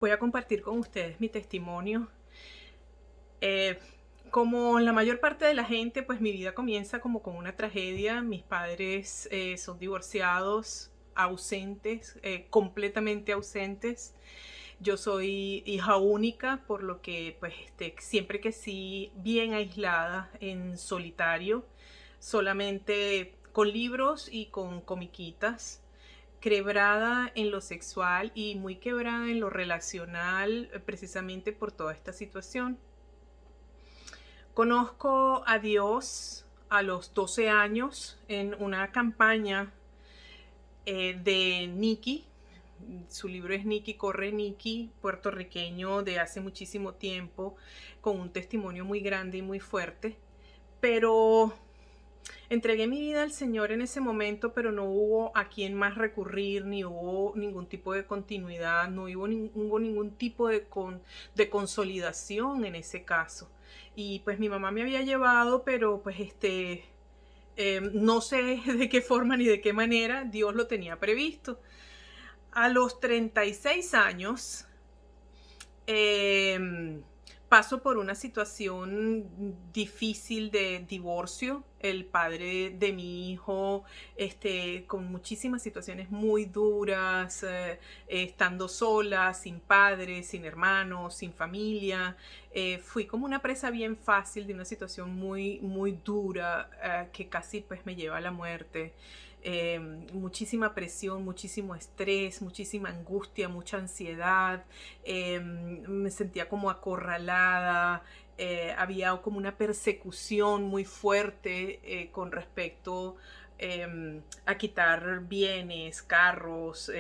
Voy a compartir con ustedes mi testimonio. Eh, Como la mayor parte de la gente, pues mi vida comienza como con una tragedia. Mis padres son divorciados, ausentes, completamente ausentes. Yo soy hija única, por lo que pues siempre crecí bien aislada, en solitario, solamente con libros y con comiquitas, quebrada en lo sexual y muy quebrada en lo relacional, precisamente por toda esta situación. Conozco a Dios a los 12 años en una campaña de Nicky. Su libro es Nicky Corre Nicky, puertorriqueño de hace muchísimo tiempo, con un testimonio muy grande y muy fuerte. Pero entregué mi vida al Señor en ese momento, pero no hubo a quién más recurrir, ni hubo ningún tipo de continuidad, no hubo ningún tipo de consolidación en ese caso. Y pues mi mamá me había llevado, pero pues no sé de qué forma ni de qué manera Dios lo tenía previsto. A los 36 años, eh, paso por una situación difícil de divorcio. El padre de mi hijo, con muchísimas situaciones muy duras, estando sola, sin padre, sin hermanos, sin familia. Fui como una presa bien fácil de una situación muy, muy dura, que casi pues me lleva a la muerte. Muchísima presión, muchísimo estrés, muchísima angustia, mucha ansiedad. Me sentía como acorralada. Había como una persecución muy fuerte con respecto a quitar bienes, carros,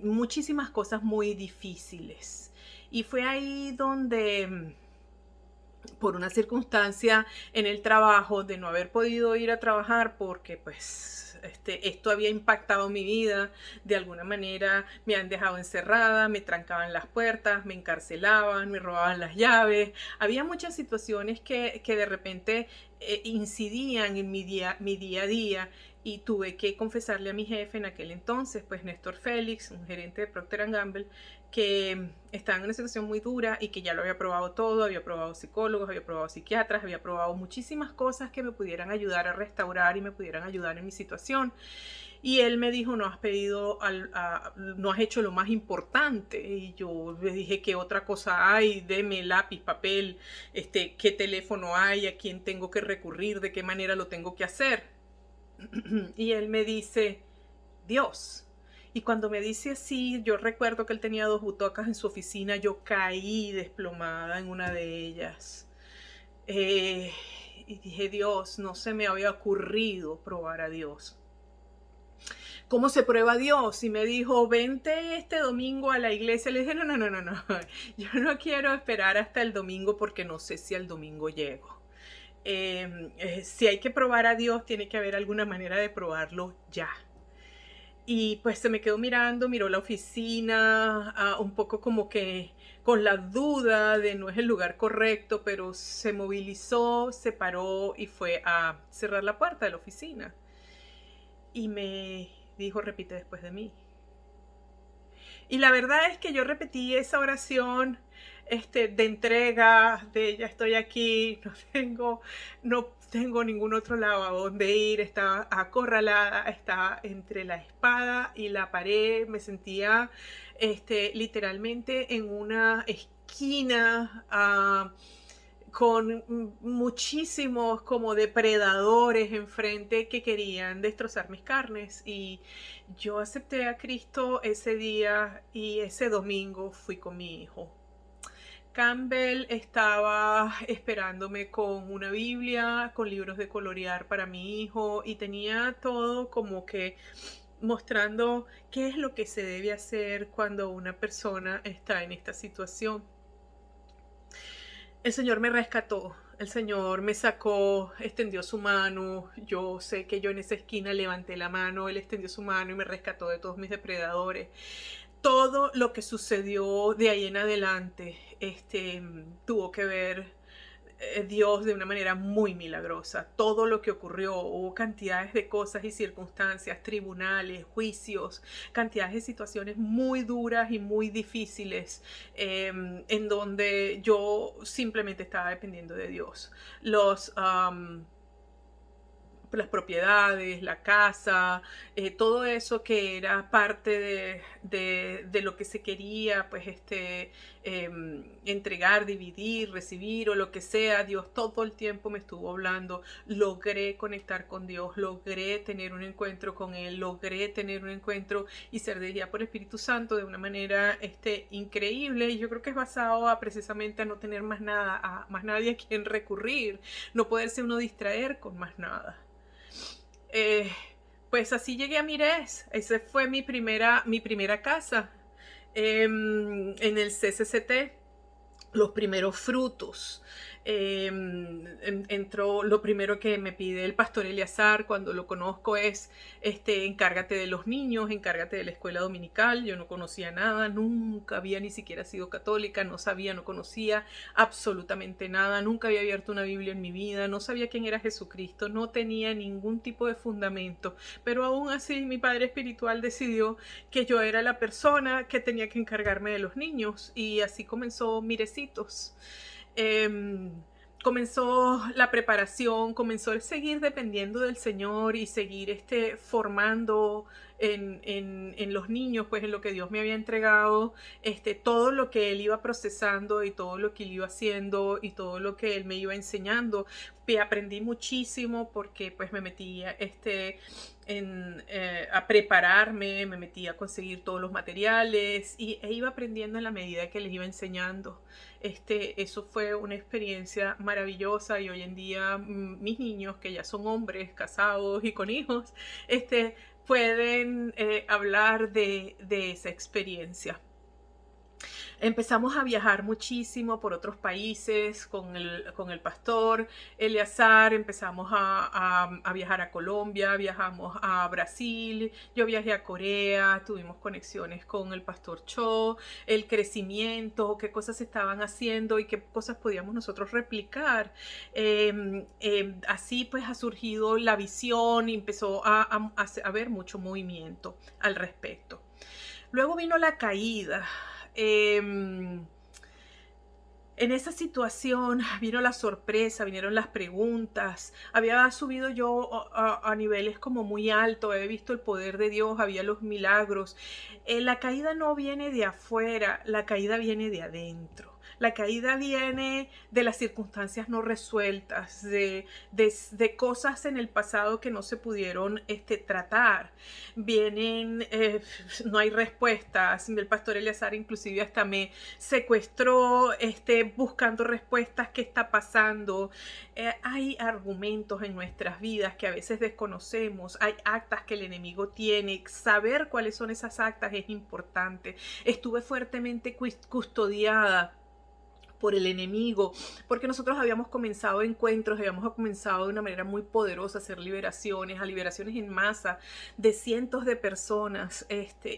muchísimas cosas muy difíciles. Y fue ahí donde, por una circunstancia en el trabajo, de no haber podido ir a trabajar porque pues esto había impactado mi vida de alguna manera. Me han dejado encerrada, me trancaban las puertas, me encarcelaban, me robaban las llaves. Había muchas situaciones que de repente incidían en mi día a día, y tuve que confesarle a mi jefe en aquel entonces, pues Néstor Félix, un gerente de Procter Gamble, que estaba en una situación muy dura y que ya lo había probado todo. Había probado psicólogos, había probado psiquiatras, había probado muchísimas cosas que me pudieran ayudar a restaurar y me pudieran ayudar en mi situación. Y él me dijo: no has no has hecho lo más importante. Y yo le dije: ¿qué otra cosa hay? Deme lápiz, papel, qué teléfono hay, a quién tengo que recurrir, de qué manera lo tengo que hacer. Y él me dice: Dios. Y cuando me dice así, yo recuerdo que él tenía dos butacas en su oficina. Yo caí desplomada en una de ellas. Eh, y dije: Dios, no se me había ocurrido probar a Dios. ¿Cómo se prueba a Dios? Y me dijo: vente este domingo a la iglesia. Le dije: no, no, no, no, no. Yo no quiero esperar hasta el domingo porque no sé si al domingo llego. Si hay que probar a Dios, tiene que haber alguna manera de probarlo ya. Y pues se me quedó mirando, miró la oficina, un poco como que con la duda de no es el lugar correcto, pero se movilizó, se paró y fue a cerrar la puerta de la oficina. Y me dijo: repite después de mí. Y la verdad es que yo repetí esa oración, de entrega, de ya estoy aquí, no tengo ningún otro lado a donde ir. Estaba acorralada, estaba entre la espada y la pared. Me sentía literalmente en una esquina, con muchísimos como depredadores enfrente que querían destrozar mis carnes. Y yo acepté a Cristo ese día, y ese domingo fui con mi hijo. Campbell estaba esperándome con una Biblia, con libros de colorear para mi hijo, y tenía todo como que mostrando qué es lo que se debe hacer cuando una persona está en esta situación. El Señor me rescató, el Señor me sacó, extendió su mano. Yo sé que yo en esa esquina levanté la mano, Él extendió su mano y me rescató de todos mis depredadores. Todo lo que sucedió de ahí en adelante tuvo que ver Dios de una manera muy milagrosa. Todo lo que ocurrió, hubo cantidades de cosas y circunstancias, tribunales, juicios, cantidades de situaciones muy duras y muy difíciles, en donde yo simplemente estaba dependiendo de Dios. Las propiedades, la casa, todo eso que era parte de lo que se quería, pues entregar, dividir, recibir o lo que sea. Dios todo el tiempo me estuvo hablando. Logré conectar con Dios, logré tener un encuentro con Él, logré tener un encuentro y ser dirigida por el Espíritu Santo de una manera increíble. Y yo creo que es basado precisamente a no tener más nada, a más nadie a quien recurrir, no poderse uno distraer con más nada. Pues así llegué a Mires. Esa fue mi primera casa, en el CCCT, los primeros frutos. Entró, lo primero que me pide el pastor Eleazar cuando lo conozco es, encárgate de los niños, encárgate de la escuela dominical. Yo no conocía nada, nunca había ni siquiera sido católica, no sabía, no conocía absolutamente nada, nunca había abierto una Biblia en mi vida, no sabía quién era Jesucristo, no tenía ningún tipo de fundamento, pero aún así mi padre espiritual decidió que yo era la persona que tenía que encargarme de los niños, y así comenzó Mirecitos. Comenzó la preparación, comenzó el seguir dependiendo del Señor y seguir formando en los niños, pues en lo que Dios me había entregado, todo lo que Él iba procesando y todo lo que Él iba haciendo y todo lo que Él me iba enseñando. Aprendí muchísimo porque pues me metí a prepararme, me metí a conseguir todos los materiales e iba aprendiendo en la medida que les iba enseñando. Eso fue una experiencia maravillosa, y hoy en día mis niños, que ya son hombres casados y con hijos, pueden hablar de esa experiencia. Empezamos a viajar muchísimo por otros países con el pastor Eleazar. Empezamos a viajar a Colombia, viajamos a Brasil, yo viajé a Corea, tuvimos conexiones con el pastor Cho, el crecimiento, qué cosas estaban haciendo y qué cosas podíamos nosotros replicar. Así pues ha surgido la visión y empezó a haber mucho movimiento al respecto. Luego vino la caída. En esa situación vino la sorpresa, vinieron las preguntas. Había subido yo a niveles como muy altos, he visto el poder de Dios, había los milagros. La caída no viene de afuera, la caída viene de adentro. La caída viene de las circunstancias no resueltas, de cosas en el pasado que no se pudieron tratar. Vienen, no hay respuestas. El pastor Eleazar inclusive hasta me secuestró, buscando respuestas. ¿Qué está pasando? Hay argumentos en nuestras vidas que a veces desconocemos. Hay actas que el enemigo tiene. Saber cuáles son esas actas es importante. Estuve fuertemente custodiada por el enemigo, porque nosotros habíamos comenzado encuentros, habíamos comenzado de una manera muy poderosa a hacer liberaciones, a liberaciones en masa de cientos de personas,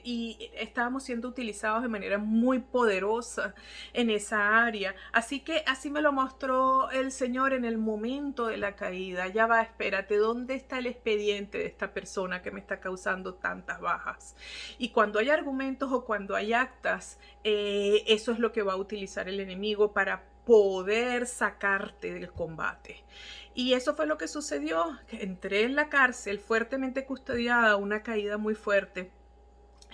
y estábamos siendo utilizados de manera muy poderosa en esa área. Así que así me lo mostró el Señor en el momento de la caída. Ya va, espérate, ¿dónde está el expediente de esta persona que me está causando tantas bajas? Y cuando hay argumentos o cuando hay actas, eso es lo que va a utilizar el enemigo para poder sacarte del combate. Y eso fue lo que sucedió. Entré en la cárcel fuertemente custodiada, una caída muy fuerte.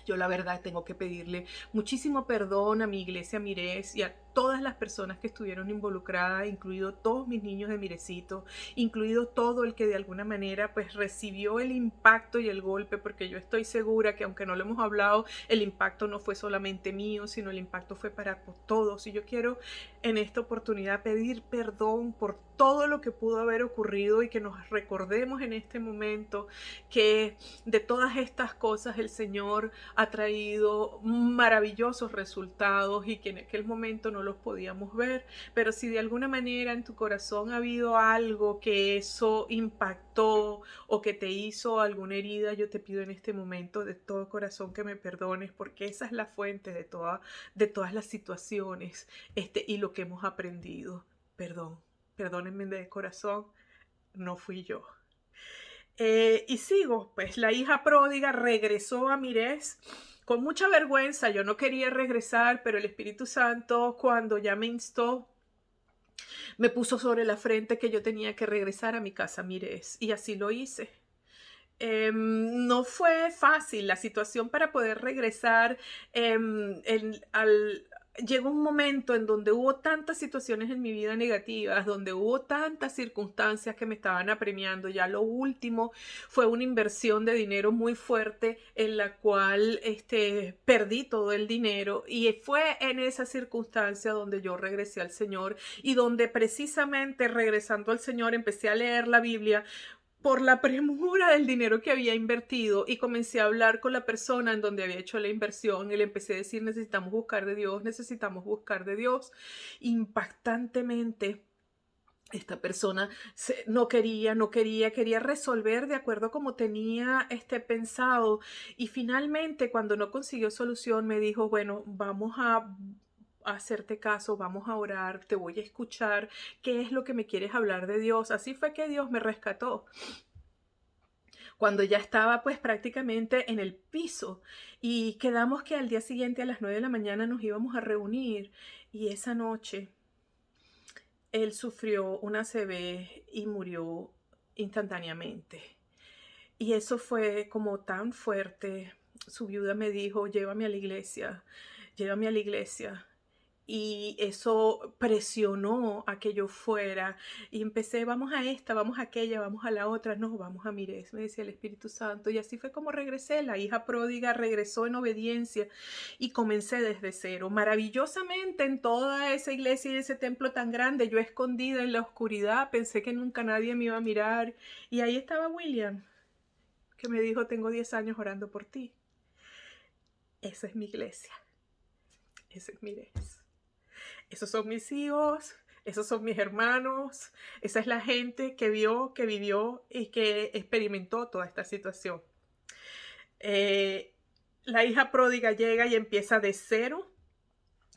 Yo la verdad tengo que pedirle muchísimo perdón a mi iglesia Mires y a todas las personas que estuvieron involucradas, incluido todos mis niños de Mirecito, incluido todo el que de alguna manera pues recibió el impacto y el golpe, porque yo estoy segura que aunque no lo hemos hablado, el impacto no fue solamente mío, sino el impacto fue para todos. Y yo quiero en esta oportunidad pedir perdón por todo lo que pudo haber ocurrido, y que nos recordemos en este momento que de todas estas cosas el Señor ha traído maravillosos resultados, y que en aquel momento no los podíamos ver, pero si de alguna manera en tu corazón ha habido algo que eso impactó o que te hizo alguna herida, yo te pido en este momento de todo corazón que me perdones, porque esa es la fuente de todas las situaciones, y lo que hemos aprendido. Perdón. perdónenme de corazón, no fui yo. Y sigo, pues la hija pródiga regresó a Mires con mucha vergüenza. Yo no quería regresar, pero el Espíritu Santo, cuando ya me instó, me puso sobre la frente que yo tenía que regresar a mi casa Mires, y así lo hice. No fue fácil la situación para poder regresar. Llegó un momento en donde hubo tantas situaciones en mi vida negativas, donde hubo tantas circunstancias que me estaban apremiando. Ya lo último fue una inversión de dinero muy fuerte en la cual perdí todo el dinero, y fue en esa circunstancia donde yo regresé al Señor, y donde precisamente regresando al Señor empecé a leer la Biblia por la premura del dinero que había invertido, y comencé a hablar con la persona en donde había hecho la inversión y le empecé a decir: necesitamos buscar de Dios, necesitamos buscar de Dios. Impactantemente, esta persona quería resolver de acuerdo a como tenía pensado, y finalmente, cuando no consiguió solución, me dijo: bueno, vamos a hacerte caso, vamos a orar, te voy a escuchar, ¿qué es lo que me quieres hablar de Dios? Así fue que Dios me rescató cuando ya estaba pues prácticamente en el piso, y quedamos que al día siguiente a las 9 de la mañana nos íbamos a reunir, y esa noche él sufrió una ACV y murió instantáneamente. Y eso fue como tan fuerte. Su viuda me dijo: llévame a la iglesia, llévame a la iglesia. Y eso presionó a que yo fuera, y empecé: vamos a esta, vamos a aquella, vamos a la otra, no, vamos a Mires, me decía el Espíritu Santo. Y así fue como regresé. La hija pródiga regresó en obediencia, y comencé desde cero. Maravillosamente, en toda esa iglesia y ese templo tan grande, yo escondida en la oscuridad, pensé que nunca nadie me iba a mirar, y ahí estaba William, que me dijo: tengo 10 años orando por ti. Esa es mi iglesia, ese es Mires. Esos son mis hijos, esos son mis hermanos, esa es la gente que vio, que vivió y que experimentó toda esta situación. La hija pródiga llega y empieza de cero.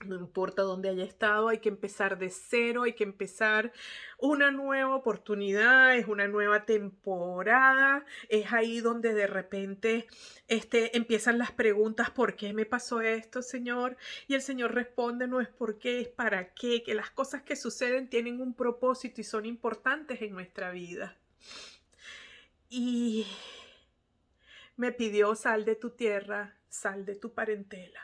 No importa dónde haya estado, hay que empezar de cero, hay que empezar una nueva oportunidad, es una nueva temporada. Es ahí donde de repente empiezan las preguntas: ¿por qué me pasó esto, Señor? Y el Señor responde: no es por qué, es para qué, que las cosas que suceden tienen un propósito y son importantes en nuestra vida. Y me pidió: sal de tu tierra, sal de tu parentela.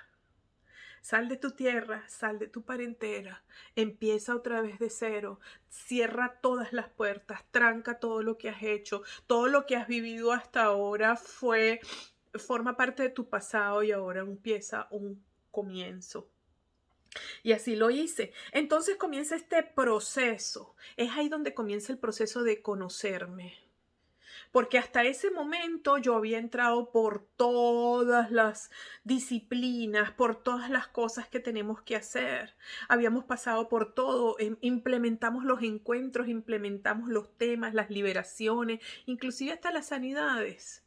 Sal de tu tierra, sal de tu parentela, empieza otra vez de cero, cierra todas las puertas, tranca todo lo que has hecho, todo lo que has vivido hasta ahora forma parte de tu pasado, y ahora empieza un comienzo. Y así lo hice. Entonces comienza este proceso, es ahí donde comienza el proceso de conocerme. Porque hasta ese momento yo había entrado por todas las disciplinas, por todas las cosas que tenemos que hacer. Habíamos pasado por todo, implementamos los encuentros, implementamos los temas, las liberaciones, inclusive hasta las sanidades.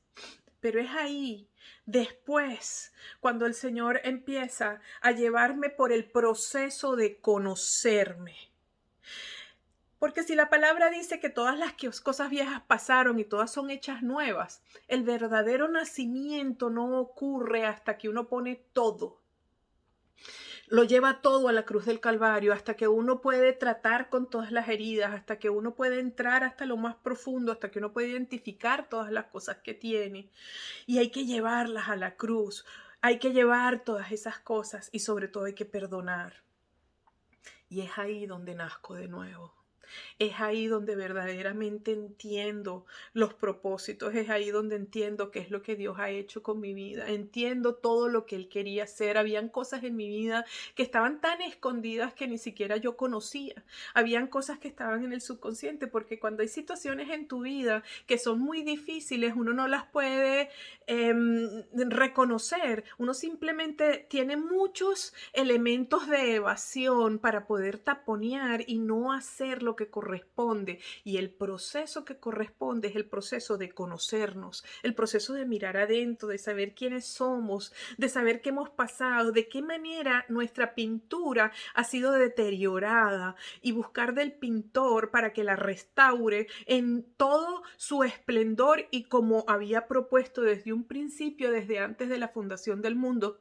Pero es ahí, después, cuando el Señor empieza a llevarme por el proceso de conocerme. Porque si la palabra dice que todas las cosas viejas pasaron y todas son hechas nuevas, el verdadero nacimiento no ocurre hasta que uno pone todo. Lo lleva todo a la cruz del Calvario, hasta que uno puede tratar con todas las heridas, hasta que uno puede entrar hasta lo más profundo, hasta que uno puede identificar todas las cosas que tiene. Y hay que llevarlas a la cruz. Hay que llevar todas esas cosas, y sobre todo hay que perdonar. Y es ahí donde nazco de nuevo. Es ahí donde verdaderamente entiendo los propósitos, es ahí donde entiendo qué es lo que Dios ha hecho con mi vida, entiendo todo lo que Él quería hacer. Habían cosas en mi vida que estaban tan escondidas que ni siquiera yo conocía, habían cosas que estaban en el subconsciente, porque cuando hay situaciones en tu vida que son muy difíciles, uno no las puede reconocer, uno simplemente tiene muchos elementos de evasión para poder taponear y no hacer lo que que corresponde, y el proceso que corresponde es el proceso de conocernos, el proceso de mirar adentro, de saber quiénes somos, de saber qué hemos pasado, de qué manera nuestra pintura ha sido deteriorada, y buscar del pintor para que la restaure en todo su esplendor y como había propuesto desde un principio, desde antes de la fundación del mundo,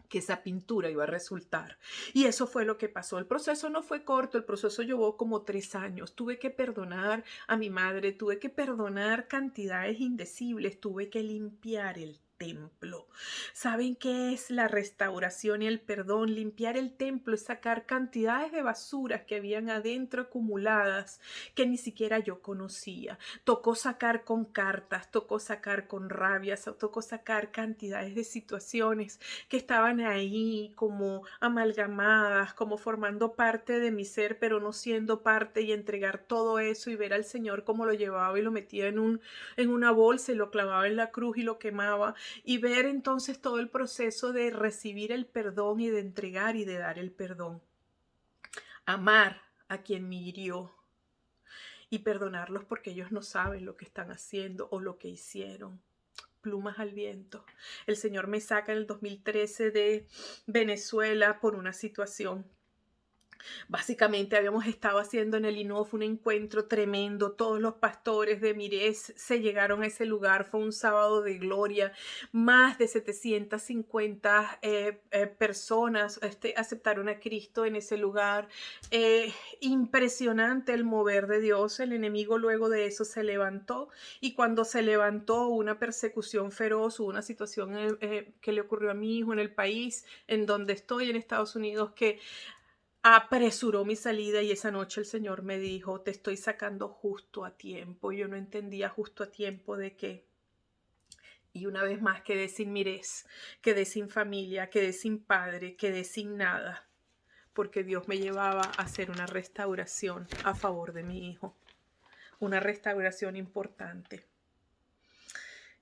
que esa pintura iba a resultar. Y eso fue lo que pasó. El proceso no fue corto, el proceso llevó como 3 años. Tuve que perdonar a mi madre, tuve que perdonar cantidades indecibles, tuve que limpiar el templo. ¿Saben qué es la restauración y el perdón? Limpiar el templo es sacar cantidades de basuras que habían adentro acumuladas que ni siquiera yo conocía. Tocó sacar con cartas, tocó sacar con rabias, tocó sacar cantidades de situaciones que estaban ahí como amalgamadas, como formando parte de mi ser, pero no siendo parte, y entregar todo eso y ver al Señor cómo lo llevaba y lo metía en una bolsa y lo clavaba en la cruz y lo quemaba, y ver entonces todo el proceso de recibir el perdón y de entregar y de dar el perdón. Amar a quien me hirió y perdonarlos porque ellos no saben lo que están haciendo o lo que hicieron. Plumas al viento. El Señor me saca en el 2013 de Venezuela por una situación. Básicamente habíamos estado haciendo en el INOF un encuentro tremendo. Todos los pastores de Mires se llegaron a ese lugar. Fue un sábado de gloria. Más de 750 personas aceptaron a Cristo en ese lugar. Impresionante el mover de Dios. El enemigo luego de eso se levantó, y cuando se levantó una persecución feroz, una situación que le ocurrió a mi hijo en el país en donde estoy, en Estados Unidos, que apresuró mi salida, y esa noche el Señor me dijo: te estoy sacando justo a tiempo. Yo no entendía justo a tiempo de qué. Y una vez más quedé sin Mires, quedé sin familia, quedé sin padre, quedé sin nada, porque Dios me llevaba a hacer una restauración a favor de mi hijo, una restauración importante.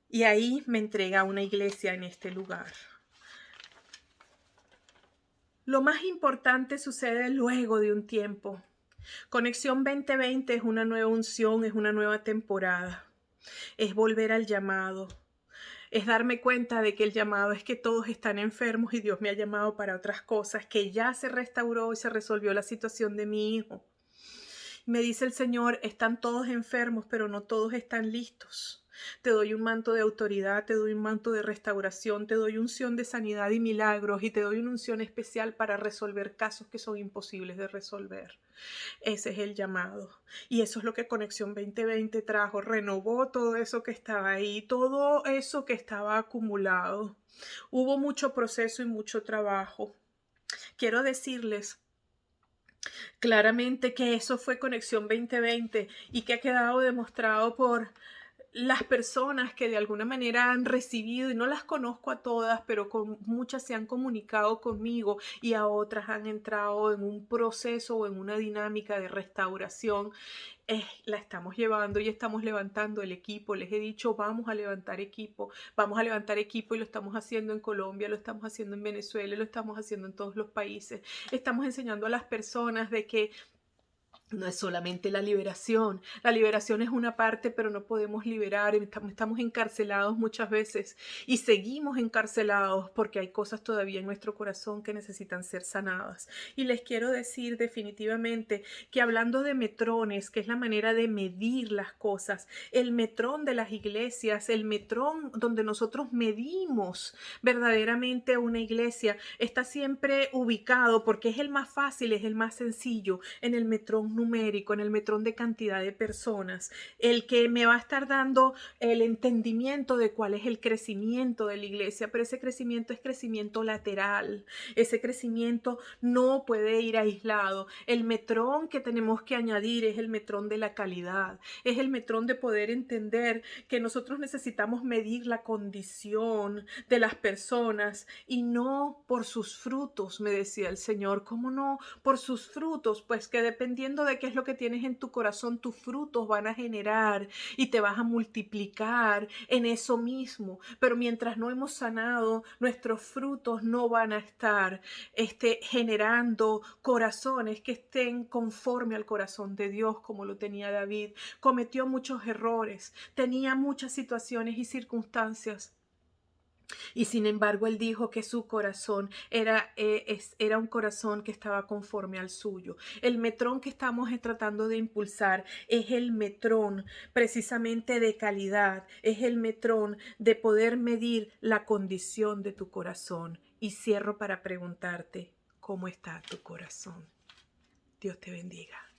Y ahí me entrega una iglesia en este lugar. Lo más importante sucede luego de un tiempo. Conexión 2020 es una nueva unción, es una nueva temporada. Es volver al llamado. Es darme cuenta de que el llamado es que todos están enfermos y Dios me ha llamado para otras cosas, que ya se restauró y se resolvió la situación de mi hijo. Me dice el Señor: están todos enfermos, pero no todos están listos. Te doy un manto de autoridad, te doy un manto de restauración, te doy unción de sanidad y milagros, y te doy una unción especial para resolver casos que son imposibles de resolver. Ese es el llamado. Y eso es lo que Conexión 2020 trajo. Renovó todo eso que estaba ahí, todo eso que estaba acumulado. Hubo mucho proceso y mucho trabajo. Quiero decirles claramente que eso fue Conexión 2020, y que ha quedado demostrado por las personas que de alguna manera han recibido, y no las conozco a todas, pero con muchas se han comunicado conmigo, y a otras han entrado en un proceso o en una dinámica de restauración. La estamos llevando y estamos levantando el equipo. Les he dicho: vamos a levantar equipo, y lo estamos haciendo en Colombia, lo estamos haciendo en Venezuela, lo estamos haciendo en todos los países. Estamos enseñando a las personas de que no es solamente la liberación es una parte, pero no podemos liberar. Estamos encarcelados muchas veces, y seguimos encarcelados porque hay cosas todavía en nuestro corazón que necesitan ser sanadas. Y les quiero decir definitivamente que, hablando de metrones, que es la manera de medir las cosas, el metrón de las iglesias, el metrón donde nosotros medimos verdaderamente una iglesia, está siempre ubicado, porque es el más fácil, es el más sencillo, en el metrón numérico, en el metrón de cantidad de personas, el que me va a estar dando el entendimiento de cuál es el crecimiento de la iglesia. Pero ese crecimiento es crecimiento lateral, ese crecimiento no puede ir aislado. El metrón que tenemos que añadir es el metrón de la calidad, es el metrón de poder entender que nosotros necesitamos medir la condición de las personas, y no por sus frutos. Me decía el Señor: ¿cómo no por sus frutos? Pues que dependiendo de qué es lo que tienes en tu corazón, tus frutos van a generar y te vas a multiplicar en eso mismo. Pero mientras no hemos sanado, nuestros frutos no van a estar generando corazones que estén conforme al corazón de Dios, como lo tenía David. Cometió muchos errores, tenía muchas situaciones y circunstancias. Y sin embargo, él dijo que su corazón era un corazón que estaba conforme al suyo. El metrón que estamos tratando de impulsar es el metrón precisamente de calidad, es el metrón de poder medir la condición de tu corazón. Y cierro para preguntarte, ¿cómo está tu corazón? Dios te bendiga.